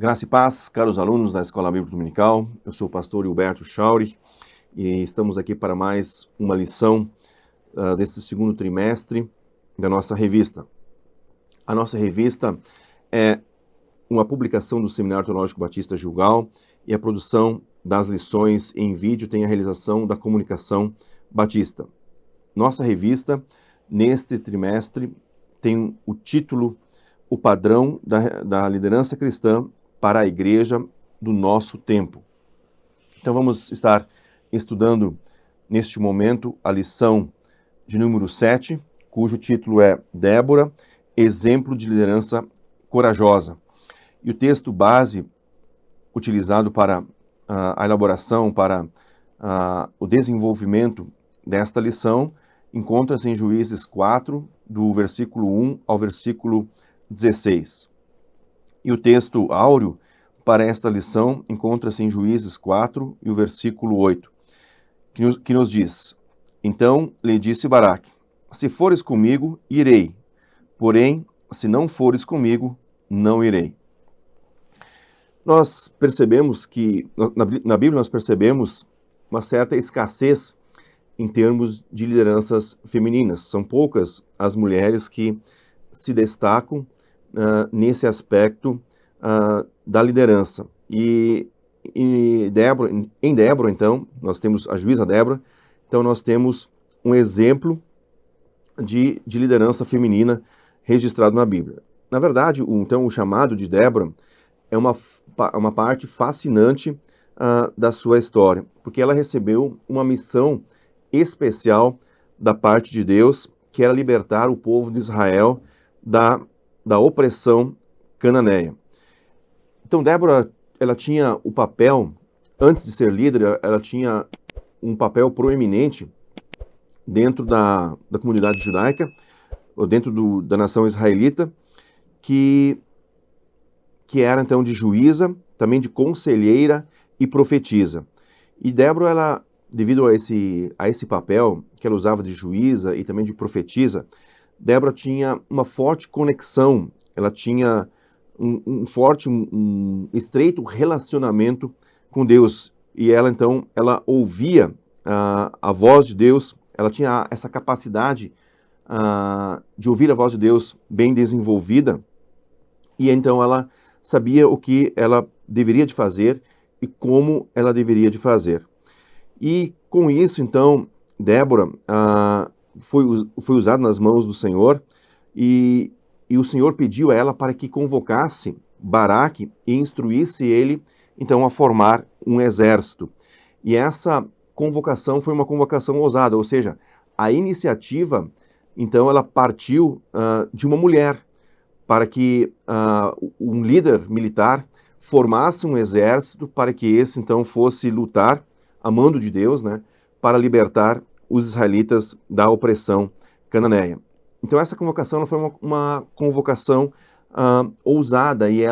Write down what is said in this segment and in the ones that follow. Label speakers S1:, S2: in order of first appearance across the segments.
S1: Graça e paz, caros alunos da Escola Bíblica Dominical. Eu sou o pastor Hilberto Chauri e estamos aqui para mais uma lição desse segundo trimestre da nossa revista. A nossa revista é uma publicação do Seminário Teológico Batista Gilgal e a produção das lições em vídeo tem a realização da Comunicação Batista. Nossa revista, neste trimestre, tem o título O Padrão da Liderança Cristã para a Igreja do Nosso Tempo. Então vamos estar estudando neste momento a lição de número 7, cujo título é Débora, exemplo de liderança corajosa. E o texto base utilizado para a elaboração, para o desenvolvimento desta lição, encontra-se em Juízes 4, do versículo 1 ao versículo 16. E o texto áureo para esta lição encontra-se em Juízes 4 e o versículo 8, que nos diz: Então lhe disse Baraque, se fores comigo, irei, porém, se não fores comigo, não irei. Nós percebemos que, na Bíblia nós percebemos uma certa escassez em termos de lideranças femininas. São poucas as mulheres que se destacam nesse aspecto da liderança. E em Débora, então, nós temos a juíza Débora, então nós temos um exemplo de liderança feminina registrado na Bíblia. Na verdade, o chamado de Débora é uma parte fascinante da sua história, porque ela recebeu uma missão especial da parte de Deus, que era libertar o povo de Israel da opressão cananeia. Então, Débora, ela tinha o papel, antes de ser líder, ela tinha um papel proeminente dentro da comunidade judaica, ou dentro da nação israelita, que era, então, de juíza, também de conselheira e profetisa. E Débora, ela, devido a esse papel que ela usava de juíza e também de profetisa, Débora tinha uma forte conexão, ela tinha um estreito relacionamento com Deus. E ela, então, ela ouvia a voz de Deus, ela tinha essa capacidade de ouvir a voz de Deus bem desenvolvida, e então ela sabia o que ela deveria de fazer e como ela deveria de fazer. E com isso, então, Débora foi usada nas mãos do Senhor, e o Senhor pediu a ela para que convocasse Baraque e instruísse ele, então, a formar um exército. E essa convocação foi uma convocação ousada, ou seja, a iniciativa, então, ela partiu de uma mulher, para que um líder militar formasse um exército para que esse, então, fosse lutar, a mando de Deus, né, para libertar os israelitas da opressão cananeia. Então, essa convocação ela foi uma convocação ousada, e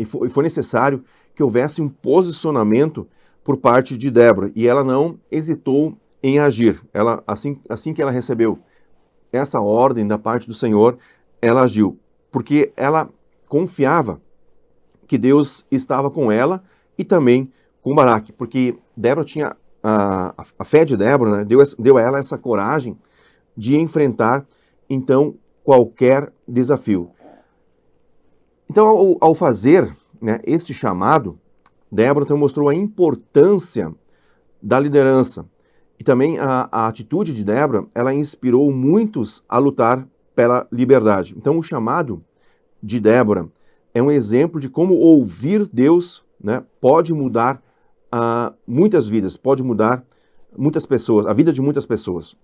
S1: foi necessário que houvesse um posicionamento por parte de Débora, e ela não hesitou em agir. Ela, assim que ela recebeu essa ordem da parte do Senhor, ela agiu, porque ela confiava que Deus estava com ela e também com Baraque, porque Débora tinha a fé de Débora, né, deu a ela essa coragem de enfrentar, então, qualquer desafio. Então, ao fazer, né, este chamado, Débora então mostrou a importância da liderança. E também a atitude de Débora, ela inspirou muitos a lutar pela liberdade. Então, o chamado de Débora é um exemplo de como ouvir Deus, né, pode mudar muitas vidas, pode mudar muitas pessoas, a vida de muitas pessoas.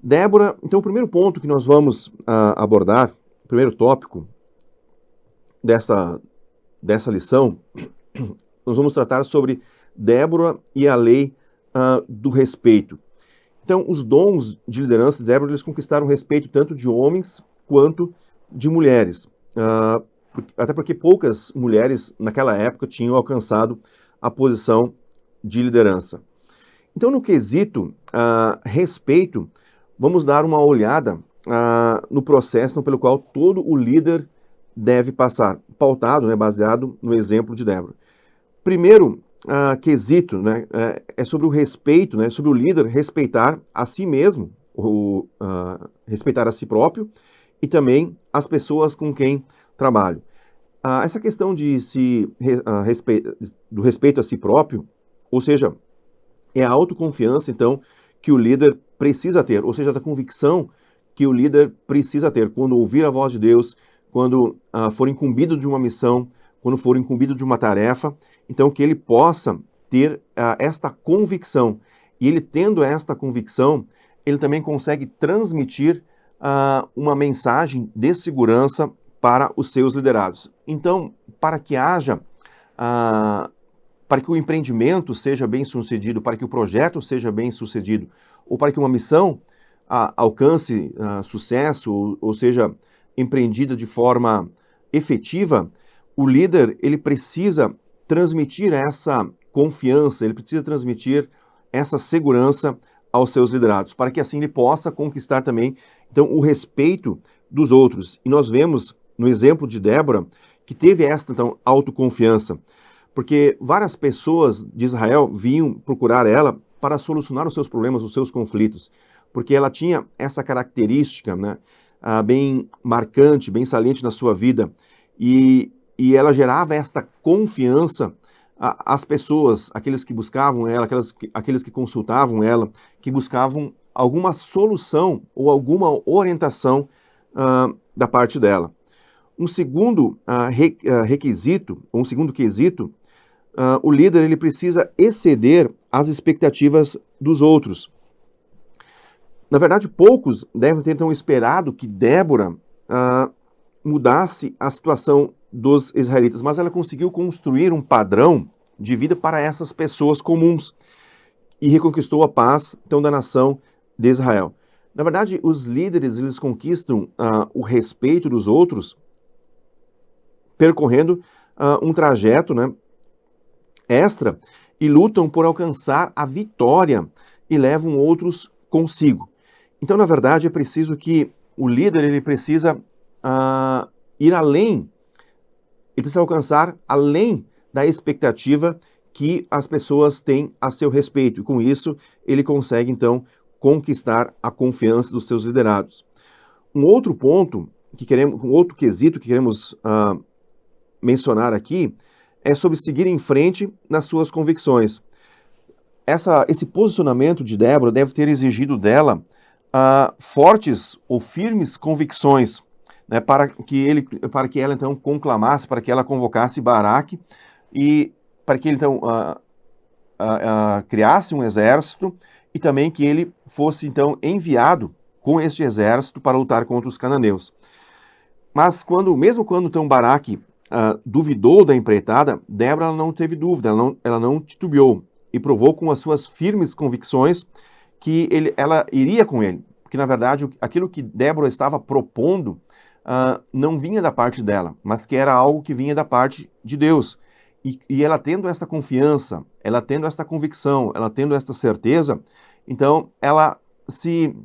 S1: Débora, então, o primeiro ponto que nós vamos abordar, o primeiro tópico dessa lição, nós vamos tratar sobre Débora e a lei do respeito. Então, os dons de liderança de Débora, eles conquistaram o respeito tanto de homens quanto de mulheres. Até porque poucas mulheres naquela época tinham alcançado a posição de liderança. Então, no quesito respeito, vamos dar uma olhada no processo pelo qual todo o líder deve passar, pautado, né, baseado no exemplo de Débora. Primeiro quesito, né, é sobre o respeito, né, sobre o líder respeitar a si mesmo, respeitar a si próprio e também as pessoas com quem trabalha. Essa questão de do respeito a si próprio, ou seja, é a autoconfiança, então, que o líder precisa ter, ou seja, da convicção que o líder precisa ter quando ouvir a voz de Deus, quando for incumbido de uma missão, quando for incumbido de uma tarefa, então que ele possa ter esta convicção. E ele tendo esta convicção, ele também consegue transmitir uma mensagem de segurança para os seus liderados. Então, para que haja, para que o empreendimento seja bem sucedido, para que o projeto seja bem sucedido, ou para que uma missão alcance sucesso, ou seja, empreendida de forma efetiva, o líder ele precisa transmitir essa confiança, ele precisa transmitir essa segurança aos seus liderados, para que assim ele possa conquistar também então o respeito dos outros. E nós vemos no exemplo de Débora que teve esta então autoconfiança, porque várias pessoas de Israel vinham procurar ela para solucionar os seus problemas, os seus conflitos, porque ela tinha essa característica, né, bem marcante, bem saliente na sua vida, e ela gerava esta confiança às pessoas, aqueles que buscavam ela, aqueles que consultavam ela, que buscavam alguma solução ou alguma orientação da parte dela. Um segundo requisito, ou um segundo quesito, o líder ele precisa exceder as expectativas dos outros. Na verdade, poucos devem ter então esperado que Débora mudasse a situação dos israelitas, mas ela conseguiu construir um padrão de vida para essas pessoas comuns e reconquistou a paz então da nação de Israel. Na verdade, os líderes eles conquistam o respeito dos outros percorrendo um trajeto, né, extra e lutam por alcançar a vitória e levam outros consigo. Então, na verdade, é preciso que o líder ele precisa ir além, ele precisa alcançar além da expectativa que as pessoas têm a seu respeito. E com isso, ele consegue, então, conquistar a confiança dos seus liderados. Um outro ponto, um outro quesito que queremos mencionar aqui, é sobre seguir em frente nas suas convicções. Esse posicionamento de Débora deve ter exigido dela fortes ou firmes convicções, né, para que ela então conclamasse, para que ela convocasse Baraque e para que ele então criasse um exército e também que ele fosse então enviado com este exército para lutar contra os cananeus. Mas mesmo quando então Baraque duvidou da empreitada, Débora não teve dúvida, ela não titubeou e provou com as suas firmes convicções que ela iria com ele, porque na verdade aquilo que Débora estava propondo não vinha da parte dela, mas que era algo que vinha da parte de Deus. E ela tendo esta confiança, ela tendo esta convicção, ela tendo esta certeza, então ela se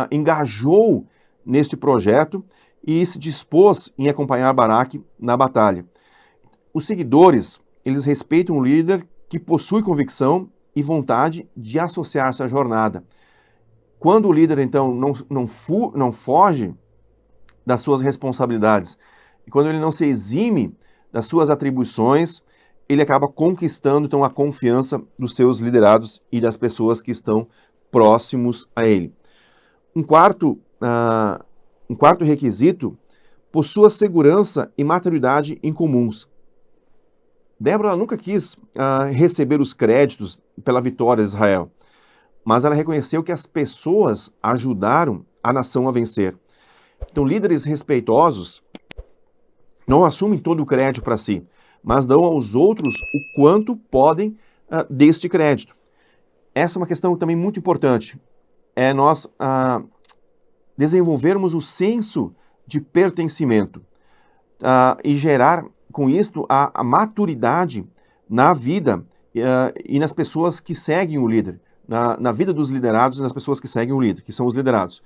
S1: engajou neste projeto e se dispôs em acompanhar Baraque na batalha. Os seguidores, eles respeitam o líder que possui convicção e vontade de associar-se à jornada. Quando o líder, então, não foge das suas responsabilidades, e quando ele não se exime das suas atribuições, ele acaba conquistando, então, a confiança dos seus liderados e das pessoas que estão próximos a ele. Um quarto requisito, possua segurança e maturidade incomuns. Débora nunca quis receber os créditos pela vitória de Israel, mas ela reconheceu que as pessoas ajudaram a nação a vencer. Então, líderes respeitosos não assumem todo o crédito para si, mas dão aos outros o quanto podem deste crédito. Essa é uma questão também muito importante. É nós desenvolvermos o senso de pertencimento e gerar com isto a maturidade na vida e nas pessoas que seguem o líder, na vida dos liderados e nas pessoas que seguem o líder, que são os liderados.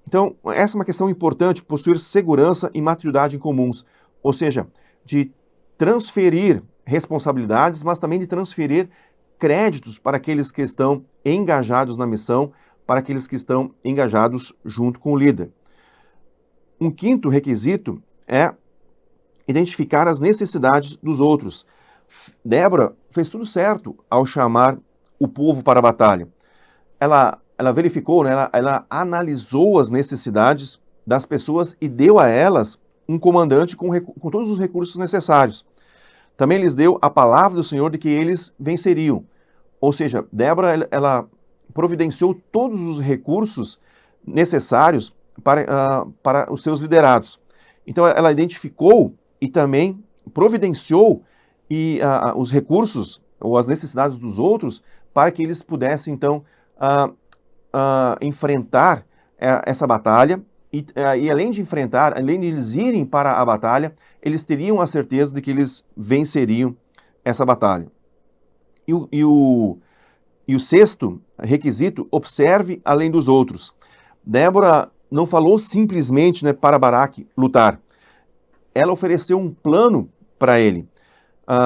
S1: Então, essa é uma questão importante, possuir segurança e maturidade em comuns, ou seja, de transferir responsabilidades, mas também de transferir créditos para aqueles que estão engajados na missão, para aqueles que estão engajados junto com o líder. Um quinto requisito é identificar as necessidades dos outros. Débora fez tudo certo ao chamar o povo para a batalha. Ela verificou, né, ela analisou as necessidades das pessoas e deu a elas um comandante com todos os recursos necessários. Também lhes deu a palavra do Senhor de que eles venceriam. Ou seja, Débora ela providenciou todos os recursos necessários para os seus liderados. Então ela identificou e também providenciou os recursos ou as necessidades dos outros para que eles pudessem, então, enfrentar essa batalha e além de enfrentar, além de eles irem para a batalha, eles teriam a certeza de que eles venceriam essa batalha. E o sexto requisito, observe além dos outros. Débora não falou simplesmente, né, para Baraque lutar. Ela ofereceu um plano para ele,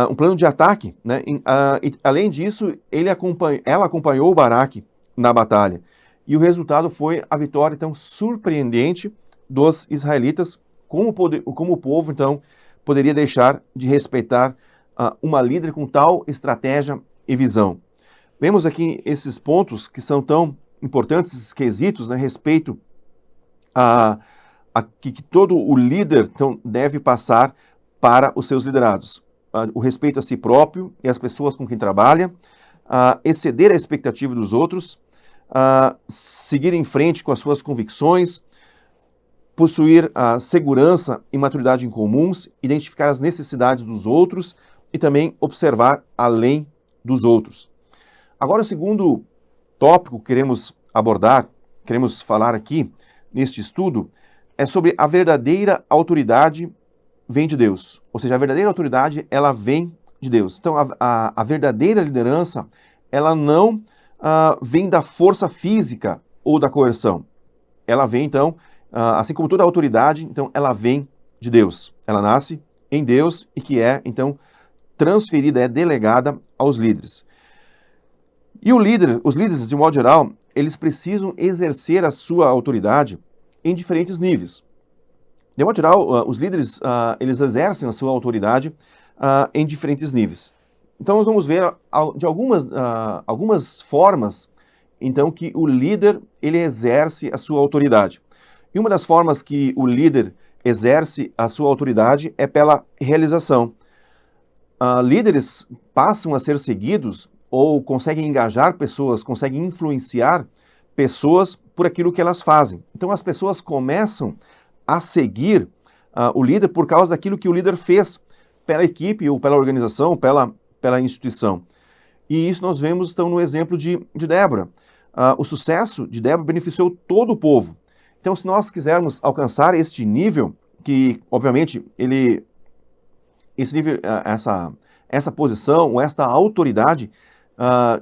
S1: um plano de ataque, né? E, além disso, ela acompanhou Baraque na batalha. E o resultado foi a vitória, então, surpreendente dos israelitas, como o povo, então, poderia deixar de respeitar uma líder com tal estratégia e visão. Vemos aqui esses pontos que são tão importantes, esses quesitos, né, a respeito que todo o líder então, deve passar para os seus liderados. O respeito a si próprio e às pessoas com quem trabalha, exceder a expectativa dos outros, seguir em frente com as suas convicções, possuir segurança e maturidade em comuns, identificar as necessidades dos outros e também observar além dos outros. Agora, o segundo tópico que queremos abordar, queremos falar aqui neste estudo, é sobre a verdadeira autoridade vem de Deus. Ou seja, a verdadeira autoridade, ela vem de Deus. Então, a verdadeira liderança, ela não vem da força física ou da coerção. Ela vem, então, assim como toda autoridade, então, ela vem de Deus. Ela nasce em Deus e que é, então, transferida, é delegada aos líderes. E os líderes, de modo geral, eles precisam exercer a sua autoridade em diferentes níveis. De modo geral, os líderes, eles exercem a sua autoridade em diferentes níveis. Então, nós vamos ver de algumas formas, então, que o líder, ele exerce a sua autoridade. E uma das formas que o líder exerce a sua autoridade é pela realização. Líderes passam a ser seguidos ou conseguem engajar pessoas, conseguem influenciar pessoas por aquilo que elas fazem. Então, as pessoas começam a seguir o líder por causa daquilo que o líder fez pela equipe ou pela organização, pela instituição. E isso nós vemos, então, no exemplo de Débora. O sucesso de Débora beneficiou todo o povo. Então, se nós quisermos alcançar este nível, que, obviamente, esse nível, essa posição, ou esta autoridade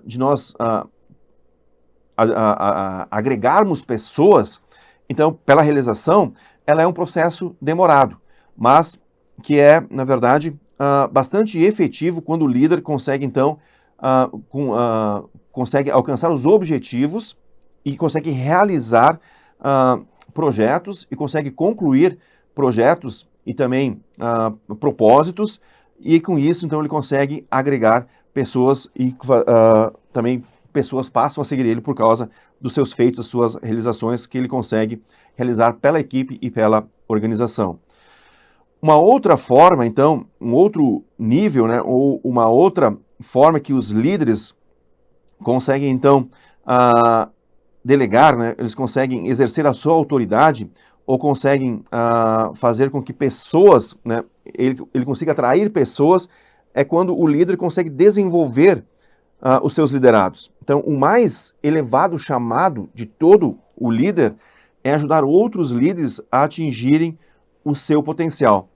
S1: de nós agregarmos pessoas, então, pela realização, ela é um processo demorado, mas que é, na verdade, bastante efetivo quando o líder consegue, então, consegue alcançar os objetivos e consegue realizar projetos e consegue concluir projetos e também propósitos, e com isso, então, ele consegue agregar pessoas e também pessoas passam a seguir ele por causa dos seus feitos, das suas realizações que ele consegue realizar pela equipe e pela organização. Uma outra forma, então, um outro nível, né, ou uma outra forma que os líderes conseguem, então, delegar, né, eles conseguem exercer a sua autoridade ou conseguem fazer com que pessoas, né, ele consiga atrair pessoas, é quando o líder consegue desenvolver os seus liderados. Então, o mais elevado chamado de todo o líder é ajudar outros líderes a atingirem o seu potencial.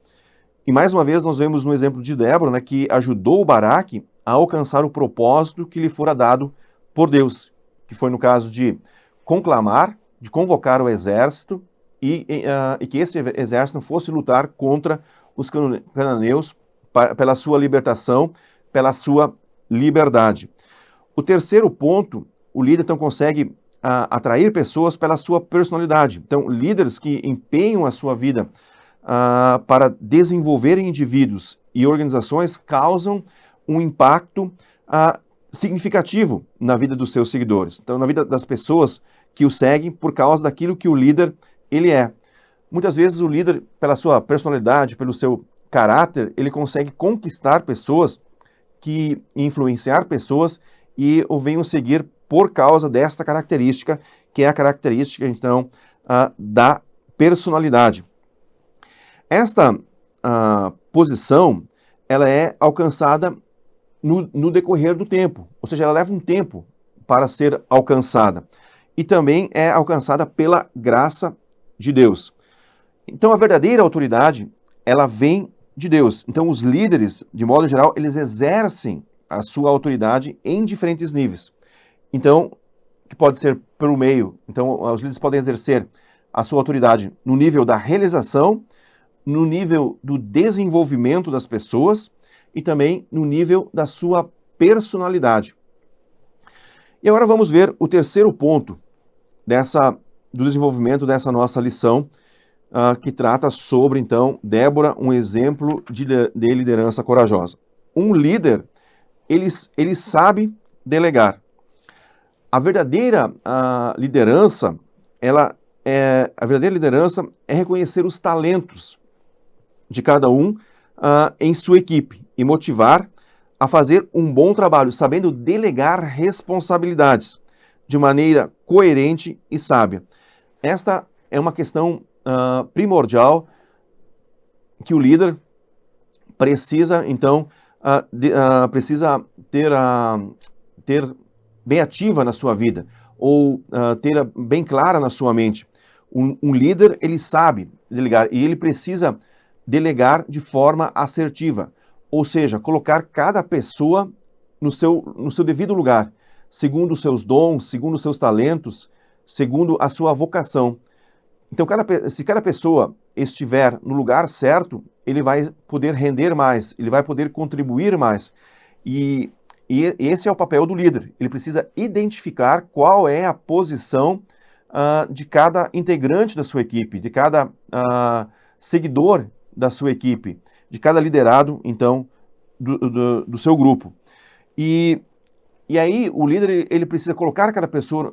S1: E mais uma vez nós vemos no exemplo de Débora, né, que ajudou Baraque a alcançar o propósito que lhe fora dado por Deus, que foi no caso de conclamar, de convocar o exército e que esse exército fosse lutar contra os cananeus pela sua libertação, pela sua liberdade. O terceiro ponto, o líder então consegue atrair pessoas pela sua personalidade. Então, líderes que empenham a sua vida para desenvolver indivíduos e organizações causam um impacto significativo na vida dos seus seguidores. Então, na vida das pessoas que o seguem por causa daquilo que o líder ele é. Muitas vezes o líder, pela sua personalidade, pelo seu caráter, ele consegue conquistar pessoas, influenciar pessoas e o venham seguir por causa desta característica, que é a característica, então, da personalidade. Esta posição, ela é alcançada no decorrer do tempo, ou seja, ela leva um tempo para ser alcançada. E também é alcançada pela graça de Deus. Então, a verdadeira autoridade, ela vem de Deus. Então, os líderes, de modo geral, eles exercem a sua autoridade em diferentes níveis. Então, que pode ser pelo meio. Então, os líderes podem exercer a sua autoridade no nível da realização, no nível do desenvolvimento das pessoas e também no nível da sua personalidade. E agora vamos ver o terceiro ponto do desenvolvimento dessa nossa lição, que trata sobre, então, Débora, um exemplo de liderança corajosa. Um líder, ele sabe delegar. A verdadeira liderança, a verdadeira liderança é reconhecer os talentos de cada um em sua equipe e motivar a fazer um bom trabalho, sabendo delegar responsabilidades de maneira coerente e sábia. Esta é uma questão primordial que o líder precisa, então, precisa ter bem ativa na sua vida, ou ter bem clara na sua mente. Um líder, ele sabe delegar, e ele precisa delegar de forma assertiva, ou seja, colocar cada pessoa no seu devido lugar, segundo os seus dons, segundo os seus talentos, segundo a sua vocação. Então, se cada pessoa estiver no lugar certo, ele vai poder render mais, ele vai poder contribuir mais. E esse é o papel do líder. Ele precisa identificar qual é a posição de cada integrante da sua equipe, de cada seguidor da sua equipe, de cada liderado, então, do seu grupo. E aí o líder ele precisa colocar cada pessoa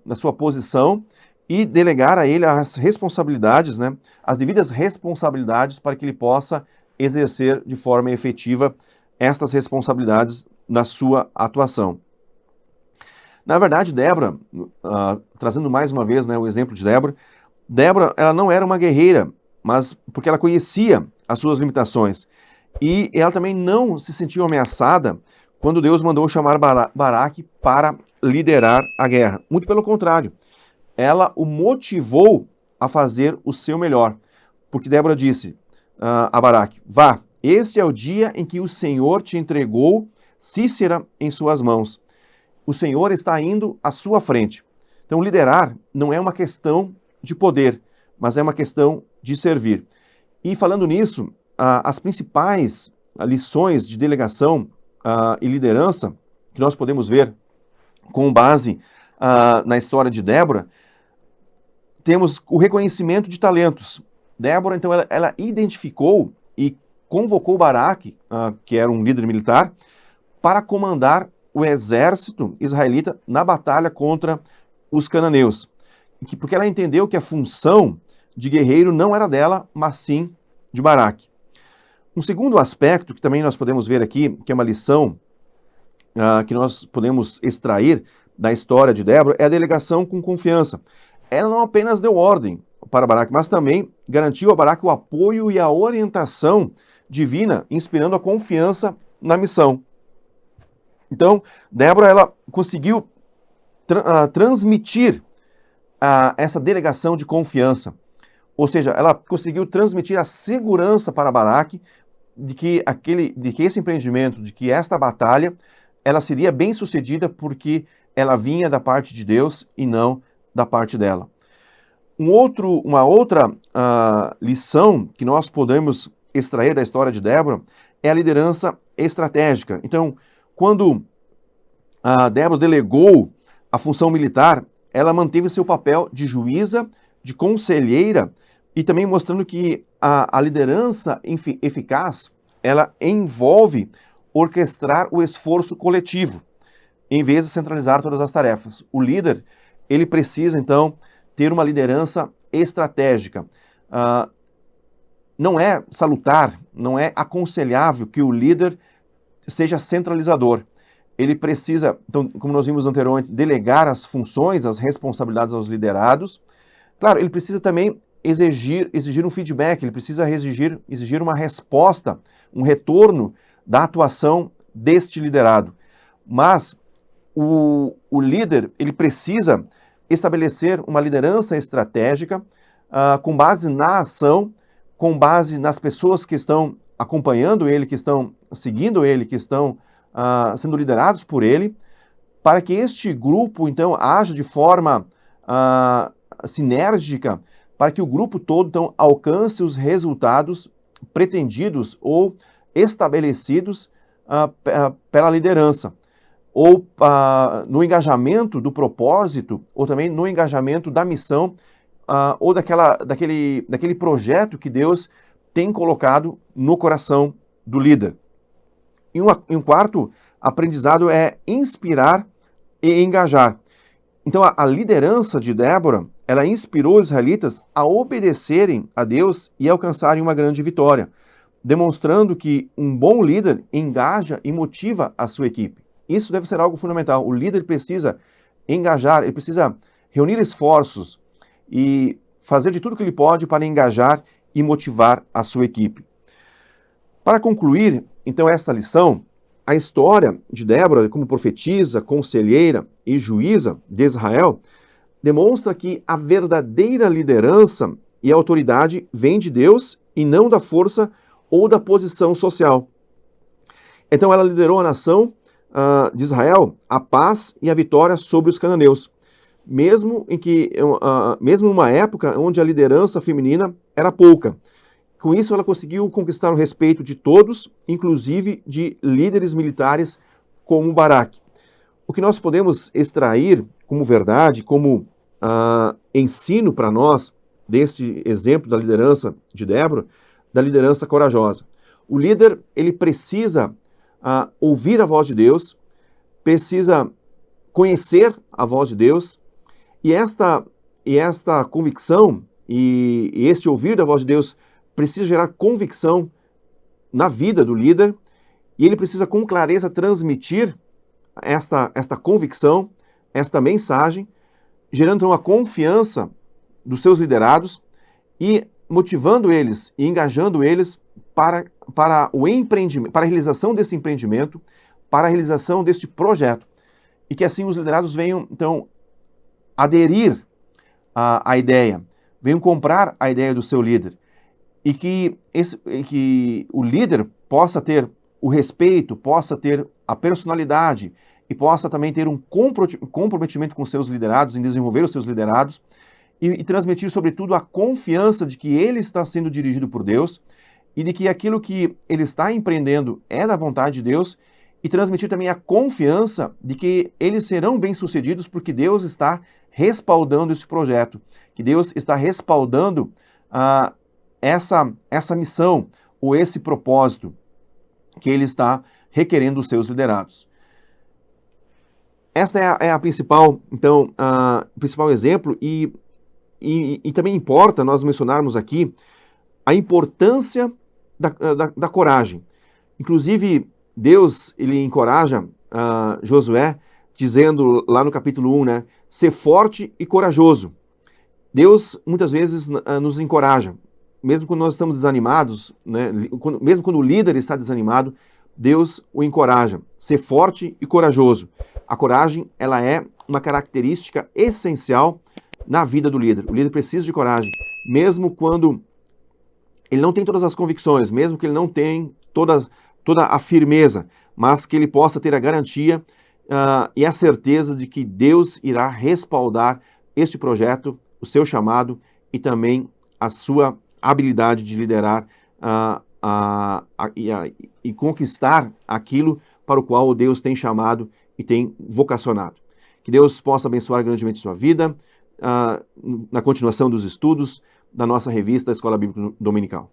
S1: na sua posição e delegar a ele as responsabilidades, né, as devidas responsabilidades para que ele possa exercer de forma efetiva estas responsabilidades na sua atuação. Na verdade, Débora, trazendo mais uma vez, né, o exemplo de Débora, ela não era uma guerreira, mas porque ela conhecia as suas limitações. E ela também não se sentiu ameaçada quando Deus mandou chamar Baraque para liderar a guerra. Muito pelo contrário, ela o motivou a fazer o seu melhor. Porque Débora disse a Baraque: vá, este é o dia em que o Senhor te entregou Sísera em suas mãos. O Senhor está indo à sua frente. Então, liderar não é uma questão de poder, mas é uma questão de servir. E falando nisso, as principais lições de delegação e liderança que nós podemos ver com base na história de Débora, temos o reconhecimento de talentos. Débora, então, ela identificou e convocou Baraque, que era um líder militar, para comandar o exército israelita na batalha contra os cananeus. Porque ela entendeu que a função de guerreiro não era dela, mas sim de Baraque. Um segundo aspecto que também nós podemos ver aqui, que é uma lição que nós podemos extrair da história de Débora, é a delegação com confiança. Ela não apenas deu ordem para Baraque, mas também garantiu a Baraque o apoio e a orientação divina, inspirando a confiança na missão. Então, Débora, ela conseguiu transmitir essa delegação de confiança. Ou seja, ela conseguiu transmitir a segurança para Baraque de que esse empreendimento, de que esta batalha, ela seria bem sucedida porque ela vinha da parte de Deus e não da parte dela. Uma outra lição que nós podemos extrair da história de Débora é a liderança estratégica. Então, quando a Débora delegou a função militar, ela manteve seu papel de juíza, de conselheira, e também mostrando que a liderança eficaz, ela envolve orquestrar o esforço coletivo, em vez de centralizar todas as tarefas. O líder, ele precisa, então, ter uma liderança estratégica. Não é salutar, não é aconselhável que o líder seja centralizador. Ele precisa, então, como nós vimos anteriormente, delegar as funções, as responsabilidades aos liderados. Claro, ele precisa também exigir um feedback, ele precisa exigir uma resposta, um retorno da atuação deste liderado. Mas o líder, ele precisa estabelecer uma liderança estratégica com base na ação, com base nas pessoas que estão acompanhando ele, que estão seguindo ele, que estão sendo liderados por ele, para que este grupo, então, haja de forma sinérgica, para que o grupo todo, então, alcance os resultados pretendidos ou estabelecidos pela liderança, ou no engajamento do propósito, ou também no engajamento da missão, ou daquele projeto que Deus tem colocado no coração do líder. E um quarto aprendizado é inspirar e engajar. Então, a liderança de Débora, ela inspirou os israelitas a obedecerem a Deus e alcançarem uma grande vitória, demonstrando que um bom líder engaja e motiva a sua equipe. Isso deve ser algo fundamental. O líder precisa engajar, ele precisa reunir esforços e fazer de tudo que ele pode para engajar e motivar a sua equipe. Para concluir, então, esta lição, a história de Débora como profetisa, conselheira e juíza de Israel demonstra que a verdadeira liderança e autoridade vem de Deus e não da força ou da posição social. Então, ela liderou a nação de Israel a paz e a vitória sobre os cananeus, mesmo numa época onde a liderança feminina era pouca. Com isso, ela conseguiu conquistar o respeito de todos, inclusive de líderes militares como Baraque. O que nós podemos extrair como verdade, como ensino para nós deste exemplo da liderança de Débora, da liderança corajosa. O líder, ele precisa ouvir a voz de Deus, precisa conhecer a voz de Deus, e esta convicção e este ouvir da voz de Deus precisa gerar convicção na vida do líder, e ele precisa com clareza transmitir esta convicção, esta mensagem, gerando então a confiança dos seus liderados e motivando eles e engajando eles para o empreendimento, para a realização desse empreendimento, para a realização deste projeto, e que assim os liderados venham então aderir à ideia, venham comprar a ideia do seu líder, e que o líder possa ter o respeito, possa ter a personalidade e possa também ter um comprometimento com seus liderados, em desenvolver os seus liderados e transmitir, sobretudo, a confiança de que ele está sendo dirigido por Deus e de que aquilo que ele está empreendendo é da vontade de Deus, e transmitir também a confiança de que eles serão bem-sucedidos porque Deus está respaldando esse projeto, que Deus está respaldando essa missão ou esse propósito que ele está requerendo dos seus liderados. Esta é a principal, então, o principal exemplo, e também importa nós mencionarmos aqui a importância da coragem. Inclusive, Deus, ele encoraja Josué, dizendo lá no capítulo 1, né, ser forte e corajoso. Deus, muitas vezes, nos encoraja. Mesmo quando nós estamos desanimados, né, mesmo quando o líder está desanimado, Deus o encoraja. Ser forte e corajoso. A coragem, ela é uma característica essencial na vida do líder. O líder precisa de coragem, mesmo quando ele não tem todas as convicções, mesmo que ele não tenha toda a firmeza, mas que ele possa ter a garantia e a certeza de que Deus irá respaldar este projeto, o seu chamado e também a sua habilidade de liderar e conquistar aquilo para o qual Deus tem chamado e tem vocacionado. Que Deus possa abençoar grandemente sua vida na continuação dos estudos da nossa revista Escola Bíblica Dominical.